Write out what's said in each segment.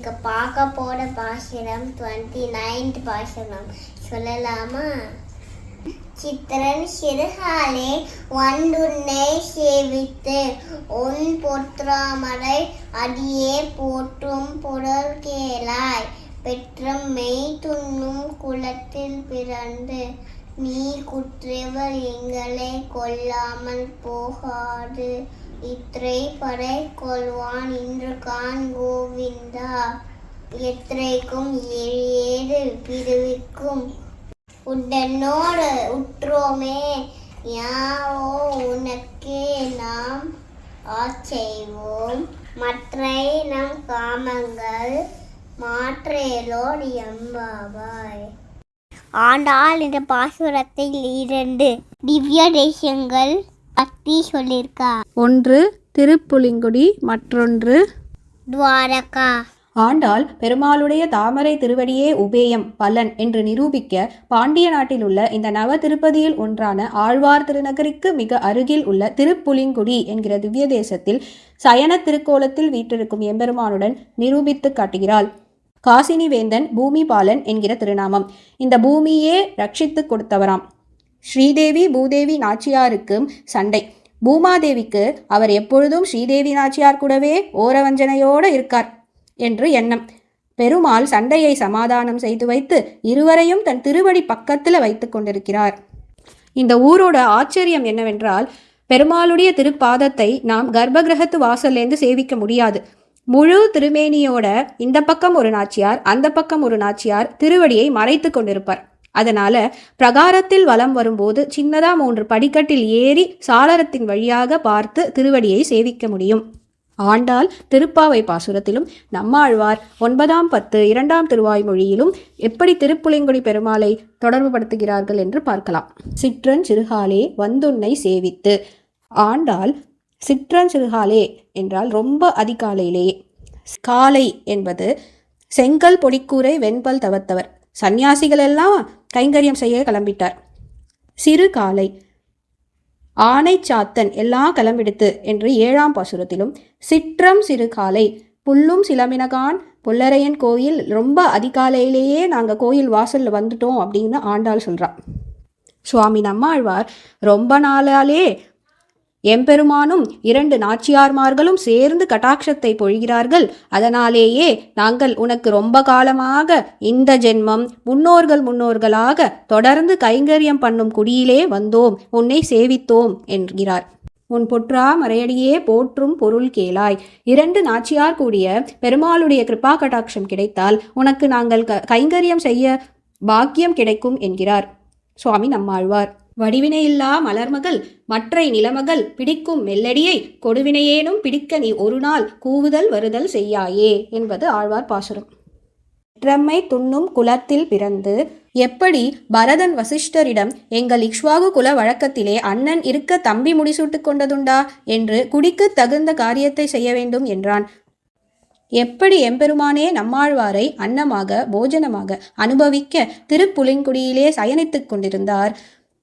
இன்னைக்கு பார்க்க போற பாசுரம் 29th பாசுரம் சொல்லலாமா? சித்திரன் சிறுகாலே வண்டுன்னை சேவித்து உன் பொற்றாமரை அடியே போற்றும் புரள் கேளாய். பெற்றம் மெய் துண்ணும் குலத்தில் பிறந்து நீ குற்றவர் எங்களை கொல்லாமல் போகாது. இத்திரை படை கொள்வான் இன்று கான் கோவிந்தா. எத்திரைக்கும் ஏழு பிரிவிக்கும் உடனோடு உற்றோமே யாவோ உனக்கே நாம் ஆச்செய்வோம். மற்றை நம் காமங்கள் மாற்றேலோடு எம்பாவாய். ஆண்டாள் இந்த பாசுரத்தில் 2 திவ்ய தேசங்கள் பற்றி சொல்லியிருக்கா. ஒன்று திருப்புலிங்குடி, மற்றொன்று துவாரகா. ஆண்டாள் பெருமாளுடைய தாமரை திருவடியே உபேயம் பலன் என்று நிரூபிக்க பாண்டிய நாட்டில் உள்ள இந்த நவ திருப்பதியில் ஒன்றான ஆழ்வார் திருநகரிக்கு மிக அருகில் உள்ள திருப்புலிங்குடி என்கிற திவ்ய தேசத்தில் சயன திருக்கோலத்தில் வீற்றிருக்கும் எம்பெருமானுடன் நிரூபித்து காட்டுகிறாள். காசினி வேந்தன் பூமிபாலன் என்கிற திருநாமம். இந்த பூமியே ரட்சித்து கொடுத்தவராம். ஸ்ரீதேவி பூதேவி நாச்சியாருக்கும் சண்டை. பூமாதேவிக்கு அவர் எப்பொழுதும் ஸ்ரீதேவி நாச்சியார் கூடவே ஓரவஞ்சனையோடு இருக்கார் என்று எண்ணம். பெருமாள் சண்டையை சமாதானம் செய்து வைத்து இருவரையும் தன் திருவடி பக்கத்தில் வைத்து கொண்டிருக்கிறார். இந்த ஊரோட ஆச்சரியம் என்னவென்றால், பெருமாளுடைய திருப்பாதத்தை நாம் கர்ப்பகிரகத்து வாசல்லேருந்து சேவிக்க முடியாது. முழு திருமேனியோட இந்த பக்கம் ஒரு நாச்சியார், அந்த பக்கம் ஒரு நாச்சியார் திருவடியை மறைத்து கொண்டிருப்பார். அதனால பிரகாரத்தில் வலம் வரும்போது சின்னதா 3 படிக்கட்டில் ஏறி சாளரத்தின் வழியாக பார்த்து திருவடியை சேவிக்க முடியும். ஆண்டாள் திருப்பாவை பாசுரத்திலும் நம்மாழ்வார் 9ஆம் 10 2ஆம் திருவாய்மொழியிலும் எப்படி திருப்புலிங்குடி பெருமாளை தொடர்பு படுத்துகிறார்கள் என்று பார்க்கலாம். சிற்றன் சிறுகாலே வந்துன்னை சேவித்து. ஆண்டாள் சிற்றன் சிறுகாலே என்றால் ரொம்ப அதிகாலையிலேயே. காலை என்பது செங்கல் பொடிக்கூரை வெண்பல் தவத்தவர். சந்நியாசிகள் எல்லாம் கைங்கரியம் செய்ய கிளம்பிட்டார். சிறு காலை ஆனை சாத்தன் எல்லாம் கிளம்பிடுத்து என்று 7ஆம் பாசுரத்திலும், சிற்றம் சிறு காலை புல்லும் சிலம்பினகான் புல்லரையன் கோயில் ரொம்ப அதிகாலையிலேயே நாங்கள் கோயில் வாசலில் வந்துட்டோம் அப்படின்னு ஆண்டாள் சொல்கிறான். சுவாமி நம்மாழ்வார் ரொம்ப நாளாலே எம்பெருமானும் 2 நாச்சியார்மார்களும் சேர்ந்து கட்டாட்சத்தை பொழிகிறார்கள். அதனாலேயே நாங்கள் உனக்கு ரொம்ப காலமாக இந்த ஜென்மம் முன்னோர்களாக தொடர்ந்து கைங்கரியம் பண்ணும் குடியிலே வந்தோம், உன்னை சேவித்தோம் என்கிறார். உன் பொற்றா மறையடியே போற்றும் பொருள் கேளாய். 2 நாச்சியார் கூடிய பெருமாளுடைய கிருபா கட்டாட்சம் கிடைத்தால் உனக்கு நாங்கள் கைங்கரியம் செய்ய பாக்கியம் கிடைக்கும் என்கிறார் சுவாமி நம்மாழ்வார். வடிவினையில்லா மலர்மகள் மற்றை நிலமகள் பிடிக்கும் மெல்லடியை கொடுவினையேனும் பிடிக்க நீ ஒரு நாள் கூவுதல் வருதல் செய்யாயே என்பது ஆழ்வார் பாசுரம். பெற்றம்மை துண்ணும் குலத்தில் பிறந்து. எப்படி பரதன் வசிஷ்டரிடம் எங்கள் இக்ஷ்வாகு குல வழக்கத்திலே அண்ணன் இருக்க தம்பி முடிசூட்டு கொண்டதுண்டா என்று குடிக்கு தகுந்த காரியத்தை செய்ய வேண்டும் என்றான். எப்படி எம்பெருமானே நம்மாழ்வாரை அன்னமாக போஜனமாக அனுபவிக்க திருப்புலிங்குடியிலே சயனித்துக் கொண்டிருந்தார்,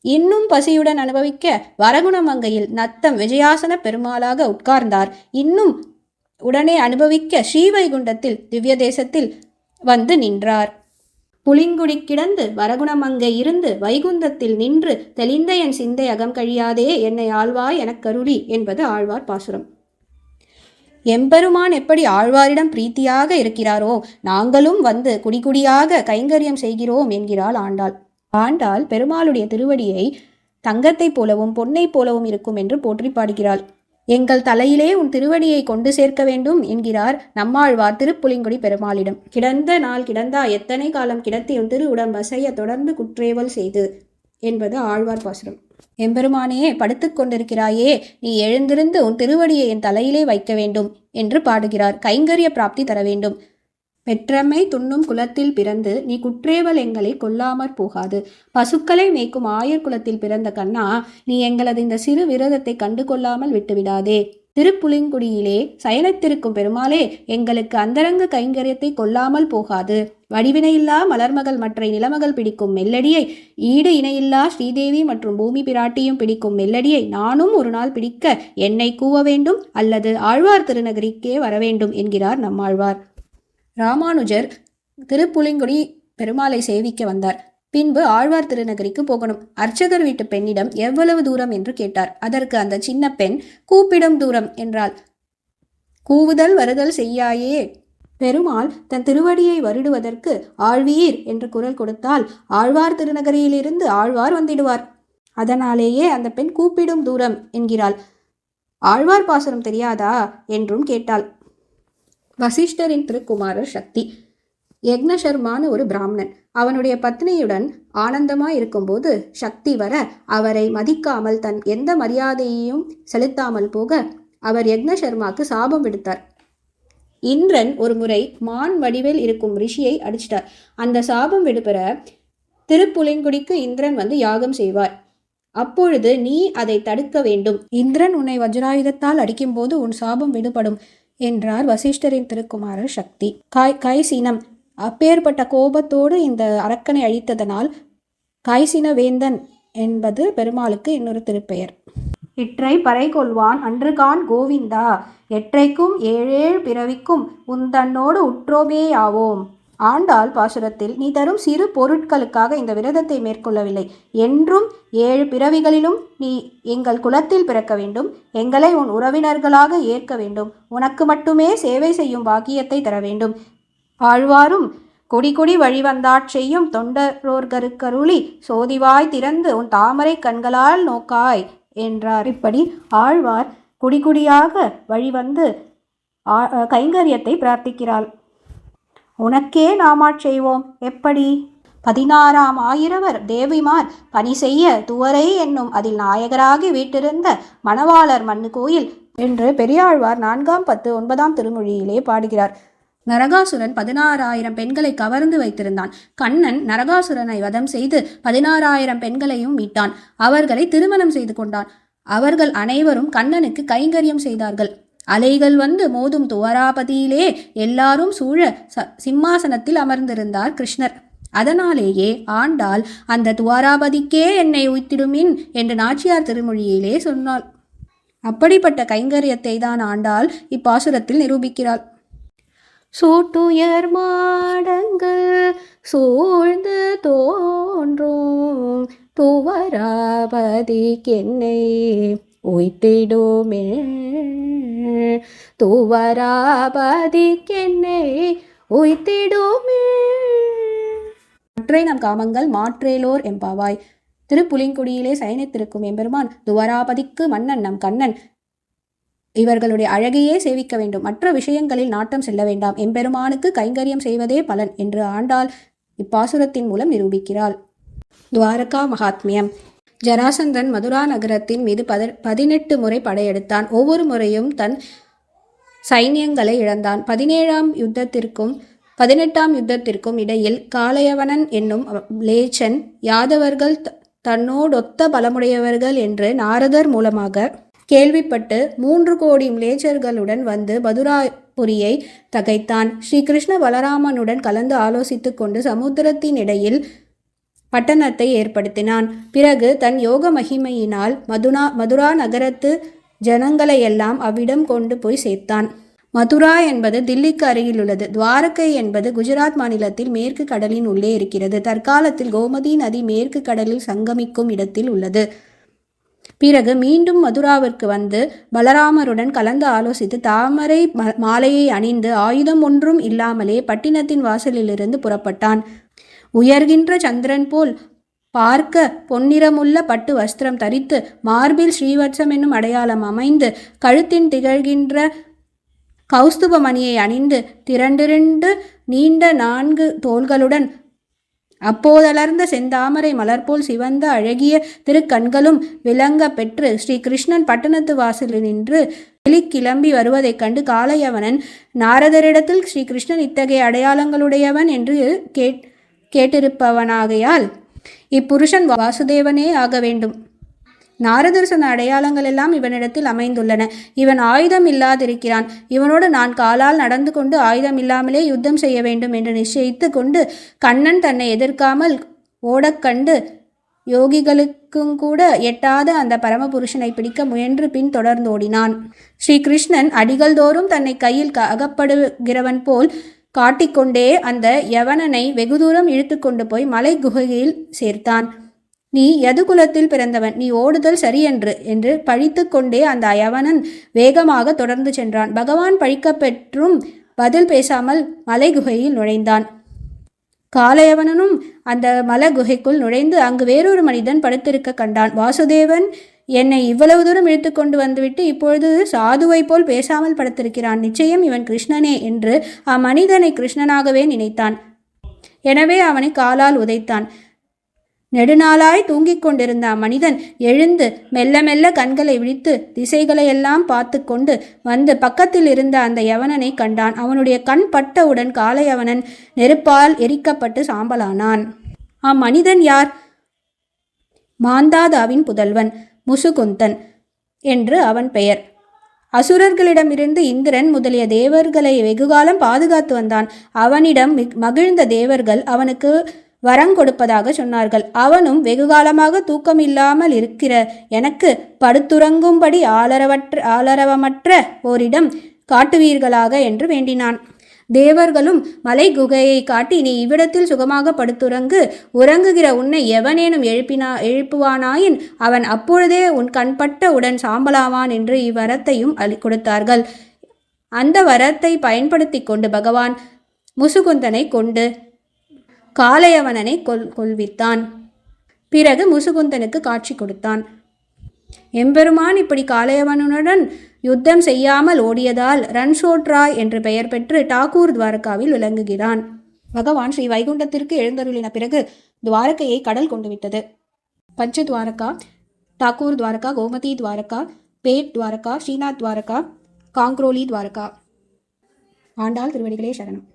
இன்னும் பசியுடன் அனுபவிக்க வரகுணமங்கையில் நத்தம் விஜயாசன பெருமாளாக உட்கார்ந்தார், இன்னும் உடனே அனுபவிக்க ஸ்ரீவைகுண்டத்தில் திவ்ய தேசத்தில் வந்து நின்றார். புலிங்குடி கிடந்து வரகுணமங்கை இருந்து வைகுந்தத்தில் நின்று தெளிந்த என் சிந்தை அகம் கழியாதே என்னை ஆழ்வாய் எனக் கருளி என்பது ஆழ்வார் பாசுரம். எம்பெருமான் எப்படி ஆழ்வாரிடம் பிரீத்தியாக இருக்கிறாரோ நாங்களும் வந்து குடிகுடியாக கைங்கரியம் செய்கிறோம் என்கிறாள் ஆண்டாள். ஆண்டாள் பெருமாளுடைய திருவடியை தங்கத்தைப் போலவும் பொன்னைப் போலவும் இருக்கும் என்று போற்றி பாடுகிறாள். எங்கள் தலையிலே உன் திருவடியை கொண்டு சேர்க்க வேண்டும் என்கிறார் நம்மாழ்வார் திருப்புலிங்குடி பெருமாளிடம். கிடந்த நாள் கிடந்தா எத்தனை காலம் கிடத்தி உன் திரு உடம்பசைய தொடர்ந்து குற்றேவல் செய்து என்பது ஆழ்வார் பாசுரம். எம்பெருமானே படுத்துக் கொண்டிருக்கிறாயே, நீ எழுந்திருந்து உன் திருவடியை என் தலையிலே வைக்க வேண்டும் என்று பாடுகிறார். கைங்கரிய பிராப்தி தர வேண்டும். பெற்றம்மை துண்ணும் குலத்தில் பிறந்து நீ குற்றேவல் எங்களை கொல்லாமற் போகாது. பசுக்களை மேய்க்கும் ஆயர் குலத்தில் பிறந்த கண்ணா, நீ எங்களது இந்த சிறு விரோதத்தை கண்டு கொள்ளாமல் விட்டுவிடாதே. திருப்புலிங்குடியிலே சயனத்திருக்கும் பெருமாளே, எங்களுக்கு அந்தரங்க கைங்கரியத்தை கொல்லாமல் போகாது. வடிவினையில்லா மலர்மகள் மற்றை நிலமகள் பிடிக்கும் மெல்லடியை, ஈடு இணையில்லா ஸ்ரீதேவி மற்றும் பூமி பிராட்டியும் பிடிக்கும் மெல்லடியை நானும் ஒரு நாள் பிடிக்க என்னை கூவ வேண்டும் அல்லது ஆழ்வார் திருநகரிக்கே வரவேண்டும் என்கிறார் நம்மாழ்வார். ராமானுஜர் திருப்புலிங்குடி பெருமாளை சேவிக்க வந்தார். பின்பு ஆழ்வார் திருநகரிக்கு போகணும். அர்ச்சகர் வீட்டு பெண்ணிடம் எவ்வளவு தூரம் என்று கேட்டார். அதற்கு அந்த சின்ன பெண் கூப்பிடும் தூரம் என்றாள். கூவுதல் வருதல் செய்யாயே. பெருமாள் தன் திருவடியை வருடுவதற்கு ஆழ்வீர் என்று குரல் கொடுத்தால் ஆழ்வார் திருநகரியிலிருந்து ஆழ்வார் வந்திடுவார். அதனாலேயே அந்த பெண் கூப்பிடும் தூரம் என்கிறாள். ஆழ்வார் பாசுரம் தெரியாதா என்றும் கேட்டாள். வசிஷ்டரின் திருக்குமாரர் சக்தி. யக்னசர்மான ஒரு பிராமணன் அவனுடைய பத்னியுடன் ஆனந்தமாய் இருக்கும்போது சக்தி வர அவரை மதிக்காமல் தன் எந்த மரியாதையையும் செலுத்தாமல் போக அவர் யக்னசர்மாக்கு சாபம் விடுத்தார். இந்திரன் ஒரு முறை மான் வடிவில் இருக்கும் ரிஷியை அடிச்சிட்டார். அந்த சாபம் விடுபெற திருப்புலிங்குடிக்கு இந்திரன் வந்து யாகம் செய்வார். அப்பொழுது நீ அதை தடுக்க வேண்டும். இந்திரன் உன்னை வஜ்ராயுதத்தால் அடிக்கும்போது உன் சாபம் விடுபடும் என்றார் வசிஷ்டரின் திருக்குமாரர் சக்தி. கைசீனம். அப்பேற்பட்ட கோபத்தோடு இந்த அரக்கனை அழித்ததனால் கைசின வேந்தன் என்பது பெருமாளுக்கு இன்னொரு திருப்பெயர். இற்றை பறை கொள்வான் அன்றுகான் கோவிந்தா, எற்றைக்கும் ஏழேழு பிறவிக்கும் உந்தன்னோடு உற்றோமேயாவோம். ஆண்டாள் பாசுரத்தில் நீ தரும் சிறு பொருட்களுக்காக இந்த விரதத்தை மேற்கொள்ளவில்லை. என்றும் 7 பிறவிகளிலும் நீ எங்கள் குலத்தில் பிறக்க வேண்டும். எங்களை உன் உறவினர்களாக ஏற்க வேண்டும். உனக்கு மட்டுமே சேவை செய்யும் பாக்கியத்தை தர வேண்டும். ஆழ்வாரும் கொடி கொடி வழிவந்தாற் செய்யும் தொண்டரோர்கருக்கருளி சோதிவாய் திறந்து உன் தாமரை கண்களால் நோக்காய் என்றார். இப்படி ஆழ்வார் குடிகுடியாக வழிவந்து கைங்கரியத்தை பிரார்த்திக்கிறாள். உனக்கே நாமாட் செய்வோம். எப்படி? 16ஆம் ஆயிரவர் தேவிமார் பணி செய்ய துவரை என்னும் அதில் நாயகராகி வீட்டிருந்த மணவாளர் மண்ணு கோயில் என்று பெரியாழ்வார் 4ஆம் 10 9ஆம் திருமொழியிலே பாடுகிறார். நரகாசுரன் 16,000 பெண்களை கவர்ந்து வைத்திருந்தான். கண்ணன் நரகாசுரனை வதம் செய்து 16,000 பெண்களையும் மீட்டான். அவர்களை திருமணம் செய்து கொண்டான். அவர்கள் அனைவரும் கண்ணனுக்கு கைங்கரியம் செய்தார்கள். அலைகள் வந்து மோதும் துவராபதியிலே எல்லாரும் சூழ சிம்மாசனத்தில் அமர்ந்திருந்தார் கிருஷ்ணர். அதனாலேயே ஆண்டாள் அந்த துவாராபதிக்கே என்னை உய்த்திடுமின் என்று நாச்சியார் திருமொழியிலே சொன்னாள். அப்படிப்பட்ட கைங்கரியத்தை தான் ஆண்டாள் இப்பாசுரத்தில் நிரூபிக்கிறாள். சூட்டுயர் மாடங்கள் சூழ்ந்து தோன்றும் துவராபதிக்கென்னை உய்த்திடுமே, துவராபதிக்கென்னை உய்த்திடுமே. மற்றை நம் காமங்கள் மாற்றேலோர் எம்பாவாய். திருப்புலிங்குடியிலே சயனித்திருக்கும் எம்பெருமான் துவராபதிக்கு மன்னன் நம் கண்ணன். இவர்களுடைய அழகையே சேவிக்க வேண்டும். மற்ற விஷயங்களில் நாட்டம் செல்ல வேண்டாம். எம்பெருமானுக்கு கைங்கரியம் செய்வதே பலன் என்று ஆண்டாள் இப்பாசுரத்தின் மூலம் நிரூபிக்கிறாள். துவாரகா மகாத்மியம். ஜராசந்தன் மதுரா நகரத்தின் மீது 18 முறை படையெடுத்தான். ஒவ்வொரு முறையும் தன் சைன்யங்களை இழந்தான். 17ஆம் யுத்தத்திற்கும் 18ஆம் யுத்தத்திற்கும் இடையில் காளையவனன் என்னும் லேச்சன் யாதவர்கள் தன்னோடொத்த பலமுடையவர்கள் என்று நாரதர் மூலமாக கேள்விப்பட்டு 3 கோடி மிலேச்சர்களுடன் வந்து மதுராபுரியை தகைத்தான். ஸ்ரீகிருஷ்ண பலராமனுடன் கலந்து ஆலோசித்து கொண்டு சமுத்திரத்தின் இடையில் பட்டணத்தை ஏற்படுத்தினான். பிறகு தன் யோக மகிமையினால் மதுரா நகரத்து ஜனங்களையெல்லாம் அவ்விடம் கொண்டு போய் சேர்த்தான். மதுரா என்பது தில்லிக்கு அருகில் உள்ளது. துவாரகை என்பது குஜராத் மாநிலத்தில் மேற்கு கடலின் உள்ளே இருக்கிறது. தற்காலத்தில் கோமதி நதி மேற்கு கடலில் சங்கமிக்கும் இடத்தில் உள்ளது. பிறகு மீண்டும் மதுராவிற்கு வந்து பலராமருடன் கலந்து ஆலோசித்து தாமரை மாலையை அணிந்து ஆயுதம் ஒன்றும் இல்லாமலே பட்டினத்தின் வாசலிலிருந்து புறப்பட்டான். உயர்கின்ற சந்திரன் போல் பார்க்க பொன்னிறமுள்ள பட்டு வஸ்திரம் தரித்து மார்பில் ஸ்ரீவத்சம் என்னும் அடையாளம் அமைந்து கழுத்தின் திகழ்கின்ற கௌஸ்துப மணியை அணிந்து திரண்டிரண்டு நீண்ட 4 தோள்களுடன் அப்போதலர்ந்த செந்தாமரை மலர்போல் சிவந்த அழகிய திருக்கண்களும் விளங்க பெற்று ஸ்ரீகிருஷ்ணன் பட்டணத்து வாசலில் நின்று வெளிக்கிளம்பி வருவதைக் கண்டு காளையவனன் நாரதரிடத்தில் ஸ்ரீகிருஷ்ணன் இத்தகைய அடையாளங்களுடையவன் என்று கேட்டிருப்பவனாகையால் இப்புருஷன் வாசுதேவனே ஆக வேண்டும். நாரதர் சொன்ன அடையாளங்கள் எல்லாம் இவனிடத்தில் அமைந்துள்ளன. இவன் ஆயுதம் இல்லாதிருக்கிறான். இவனோடு நான் காலால் நடந்து கொண்டு ஆயுதம் இல்லாமலே யுத்தம் செய்ய வேண்டும் என்று நிச்சயித்து கொண்டு கண்ணன் தன்னை எதிர்க்காமல் ஓடக்கண்டு யோகிகளுக்கும் கூட எட்டாத அந்த பரமபுருஷனை பிடிக்க முயன்று பின் தொடர்ந்தோடினான். ஸ்ரீகிருஷ்ணன் அடிகள் தோறும் தன்னை கையில் அகப்படுகிறவன் போல் காட்டிக்கொண்டே அந்த யவனனை வெகு தூரம் இழுத்து கொண்டு போய் மலை குகையில் சேர்த்தான். நீ யதுகுலத்தில் பிறந்தவன், நீ ஓடுதல் சரியன்று என்று பழித்து கொண்டே அந்த யவனன் வேகமாக தொடர்ந்து சென்றான். பகவான் பழிக்கப்பெற்றும் பதில் பேசாமல் மலை குகையில் நுழைந்தான். காலயவனனும் அந்த மலை குகைக்குள் நுழைந்து அங்கு வேறொரு மனிதன் படுத்திருக்க கண்டான். வாசுதேவன் என்னை இவ்வளவு தூரம் இழுத்து கொண்டு வந்துவிட்டு இப்பொழுது சாதுவை போல் பேசாமல் படுத்திருக்கிறான். நிச்சயம் இவன் கிருஷ்ணனே என்று அம்மனிதனை கிருஷ்ணனாகவே நினைத்தான். எனவே அவனை காலால் உதைத்தான். நெடுநாளாய் தூங்கிக் கொண்டிருந்த அம்மனிதன் எழுந்து மெல்ல மெல்ல கண்களை விழித்து திசைகளையெல்லாம் பார்த்து கொண்டு வந்து பக்கத்தில் இருந்த அந்த யவனனை கண்டான். அவனுடைய கண் பட்டவுடன் காலயவனன் நெருப்பால் எரிக்கப்பட்டு சாம்பலானான். அம்மனிதன் யார்? மாந்தாதாவின் புதல்வன் முசுகுந்தன் என்று அவன் பெயர். அசுரர்களிடமிருந்து இந்திரன் முதலிய தேவர்களை வெகுகாலம் பாதுகாத்து வந்தான். அவனிடம் மகிழ்ந்த தேவர்கள் அவனுக்கு வரங்கொடுப்பதாக சொன்னார்கள். அவனும் வெகுகாலமாக தூக்கமில்லாமல் இருக்கிற எனக்கு படுத்துறங்கும்படி ஆளரவமற்ற ஓரிடம் காட்டுவீர்களாக என்று வேண்டினான். தேவர்களும் மலை குகையை காட்டி, நீ இவ்விடத்தில் சுகமாக படுத்துறங்கு, உறங்குகிற உன்னை எவனேனும் எழுப்புவானாயின் அவன் அப்பொழுதே உன் கண்பட்ட உடன் சாம்பலாவான் என்று இவ்வரத்தையும் கொடுத்தார்கள். அந்த வரத்தை பயன்படுத்தி கொண்டு பகவான் முசுகுந்தனை கொண்டு காலயவனனை கொல்வித்தான். பிறகு முசுகுந்தனுக்கு காட்சி கொடுத்தான். எம்பெருமான் இப்படி காலயவனுடன் யுத்தம் செய்யாமல் ஓடியதால் ரன்ஷோட்ராய் என்று பெயர் பெற்று டாக்கூர் துவாரகாவில் விளங்குகிறான். பகவான் ஸ்ரீ வைகுண்டத்திற்கு எழுந்தருளின பிறகு துவாரகையை கடல் கொண்டு விட்டது. பஞ்ச துவாரகா, டாக்கூர் துவாரகா, கோமதி துவாரகா, பேட் துவாரகா, ஸ்ரீநாத் துவாரகா, காங்க்ரோலி துவாரகா. ஆண்டாள் திருவடிகளே சரணம்.